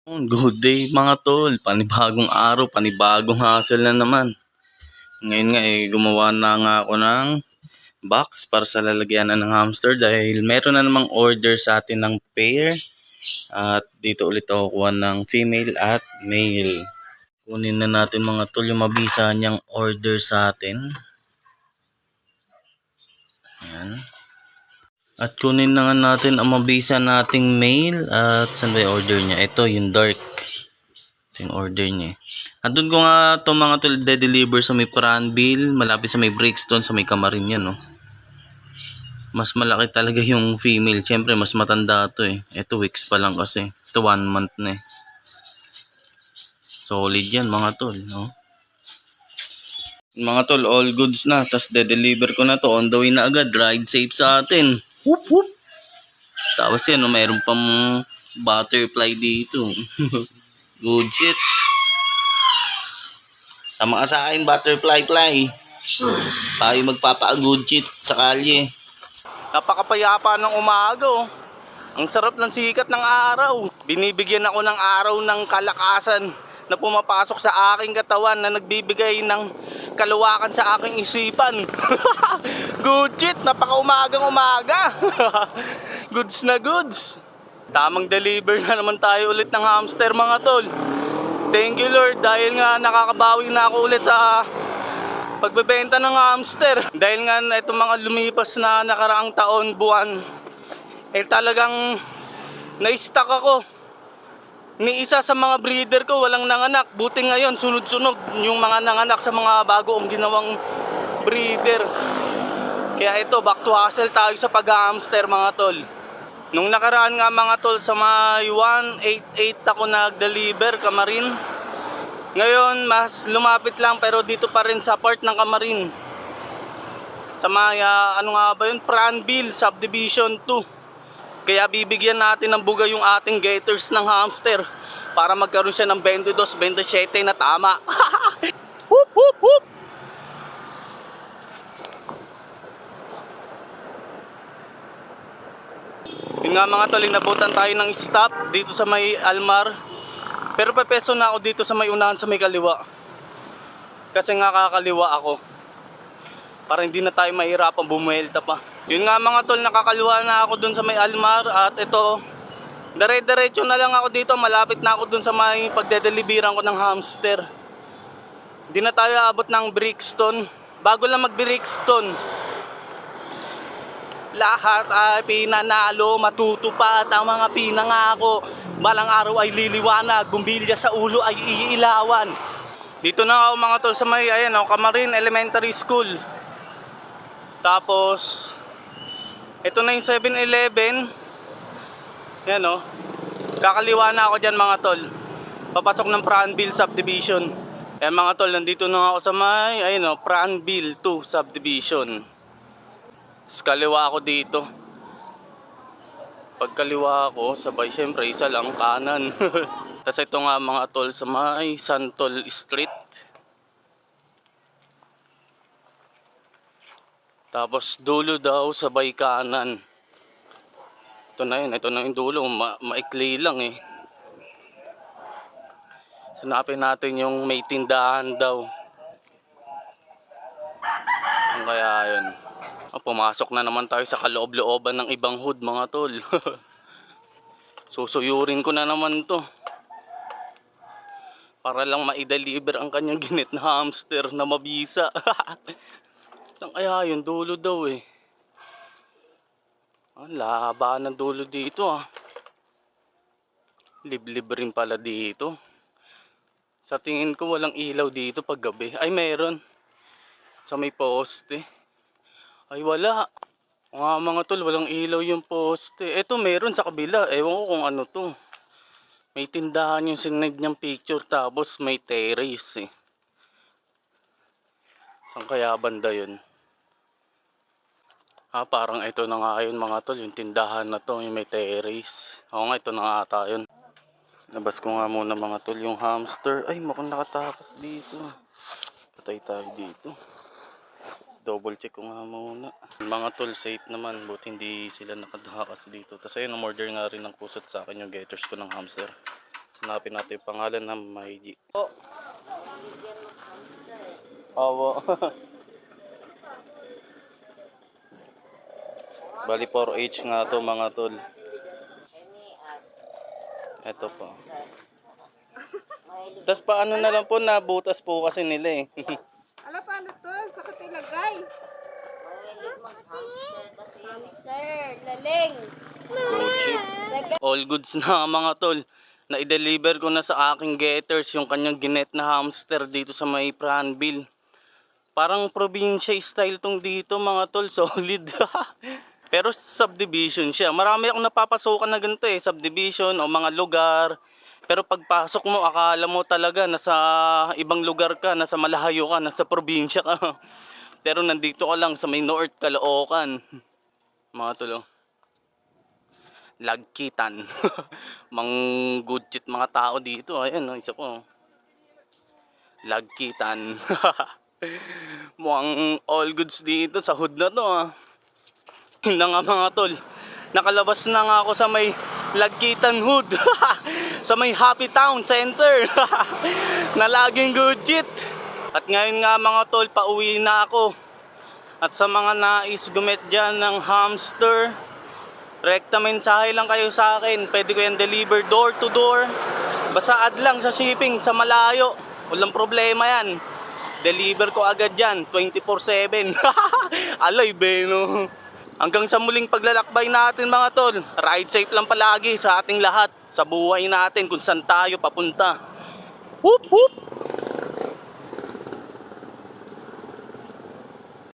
Good day mga tol, panibagong araw, panibagong hustle na naman. Ngayon nga gumawa na nga ako ng box para sa lalagyan ng hamster dahil meron na namang order sa atin ng pair. At dito ulit ako kuha ng female at male. Kunin na natin mga tol yung mabisa niyang order sa atin. Ayan. At kunin na nga natin ang mabisa nating male at saan ba yung order niya? Ito yung dark. Ito yung order niya. At doon ko nga ito mga tol de-deliver sa may Pranville, malapit sa may Brixton, sa may Camarin yan, no. Mas malaki talaga yung female. Siyempre mas matanda to eh. Ito weeks pa lang kasi. Ito 1 month na eh. Solid yan mga tol, no. Mga tol, all goods na. Tapos de-deliver ko na to. On the way na agad. Ride safe sa atin. Whoop whoop. Tapos yan, no, mayroon pang butterfly dito. Good shit. Tama ka sa akin, butterfly fly. Tayo magpapa-good shit sa kalye. Napakapayapa ng umaga, oh. Ang sarap ng sikat ng araw. Binibigyan ako ng araw ng kalakasan na pumapasok sa aking katawan na nagbibigay ng kaluwakan sa aking isipan. Good shit, napaka-umagang umaga. Goods na goods. Tamang deliver na naman tayo ulit ng hamster mga tol. Thank you Lord dahil nga nakakabawi na ako ulit sa pagbebenta ng hamster. Dahil nga itong mga lumipas na nakaraang taon, buwan, talagang na-stuck ako. Ni isa sa mga breeder ko walang nanganak. Buti ngayon sunod-sunod yung mga nanganak sa mga bago kong ginawang breeder. Kaya ito, back to hustle tayo sa pag-hamster mga tol. Nung nakaraan nga mga tol sa may 188 ako nag-deliver Camarin. Ngayon mas lumapit lang pero dito pa rin sa part ng Camarin. Sa may ano nga ba yun? Pranville Subdivision 2. Kaya bibigyan natin ng buga yung ating gators ng hamster para magkaroon siya ng 22-27 na tama. Whoop whoop whoop. Yun nga mga tol, nabutan tayo ng stop dito sa may Almar. Pero pepeso na ako dito sa may unahan sa may kaliwa. Kasi nga kakaliwa ako. Para hindi na tayo mahirapan bumuelta pa. Yun nga mga tol, nakakaliwa na ako dun sa may Almar. At ito, dire-diretso na lang ako dito. Malapit na ako dun sa may pagdedeliveran ko ng hamster. Hindi na tayo abot ng Brixton. Bago lang mag-Brixton, lahat ay pinanalo, matutupad ang mga pinangako. Balang araw ay liliwanag, bumbilya sa ulo ay iilawan. Dito na ako mga tol sa may Camarin Elementary School. Tapos ito na yung 7-Eleven. Yan o. Kakaliwa na ako dyan mga tol. Papasok ng Pranville Subdivision. Yan mga tol, nandito na ako sa may Pranville 2 Subdivision. Kaliwa ako dito. Pag kaliwa ako, sabay syempre isa lang kanan. Tapos ito nga mga tol sa may Santol Street. Tapos dulo daw sabay kanan. Ito na yun, ito na yung dulo. Maikli lang eh. Hanapin natin yung may tindahan daw. Kaya yun. Pumasok na naman tayo sa kaloob-looban ng ibang hood mga tol. Susuyurin ko na naman to. Para lang ma-deliver ang kanyang ginit na hamster na mabisa. Saan kaya yun? Dulo daw eh. Ang laba ng dulo dito ah. Liblib rin pala dito. Sa tingin ko walang ilaw dito pag gabi. Ay meron. Sa may poste. Ay wala. Mga tol, walang ilaw yung poste. Eto meron sa kabila. Ewan ko kung ano to. May tindahan yung sinend niyang picture. Tapos may terrace eh. Saan kaya banda yun? Parang ito na nga yun mga tol. Yung tindahan na to. Yung may terrace. Oo nga, ito na nga ata yun. Labas ko nga muna mga tol yung hamster. Ay mukhang nakatakas dito. Patay tayo dito. Double check ko nga muna. Mga tol, safe naman. Buti hindi sila nakadakas dito. Tapos ayun, umorder nga rin ng kusot sa akin yung gators ko ng hamster. Hanapin natin yung pangalan ng Maigi. Oh. Owo. Bali 4H nga to mga tol. Ito po. Tapos paano na lang po, nabutas po kasi nila eh. Ala, paano to? Sakit ilagay. Hamster, laling. All goods na mga tol. Na-deliver ko na sa aking getters yung kanyang ginet na hamster dito sa may Pranville. Parang probinsya style tong dito mga tol, solid. Pero subdivision siya. Marami akong napapasukan na ganito eh, subdivision o mga lugar. Pero pagpasok mo, akala mo talaga nasa ibang lugar ka, nasa malayo ka, nasa probinsya ka. Pero nandito ka lang sa may North Caloocan. Mga tol, oh. Lagkitan. Mang good shit mga tao dito. Ayan, oh, isa po. Lagkitan. Mukhang all goods dito sa hood na to, ah. Yun na nga mga tol, nakalabas na nga ako sa may Lagkitan Hood. Sa may Happy Town Center. Na laging good shit. At ngayon nga mga tol, pauwi na ako. At sa mga nais gumit dyan ng hamster, rekta mensahe lang kayo sa akin. Pwede ko yan deliver door to door. Basta add lang sa shipping sa malayo, walang problema yan. Deliver ko agad yan 24/7. Alay beno. Hanggang sa muling paglalakbay natin mga tol, ride safe lang palagi sa ating lahat, sa buhay natin kung saan tayo papunta. Whoop whoop!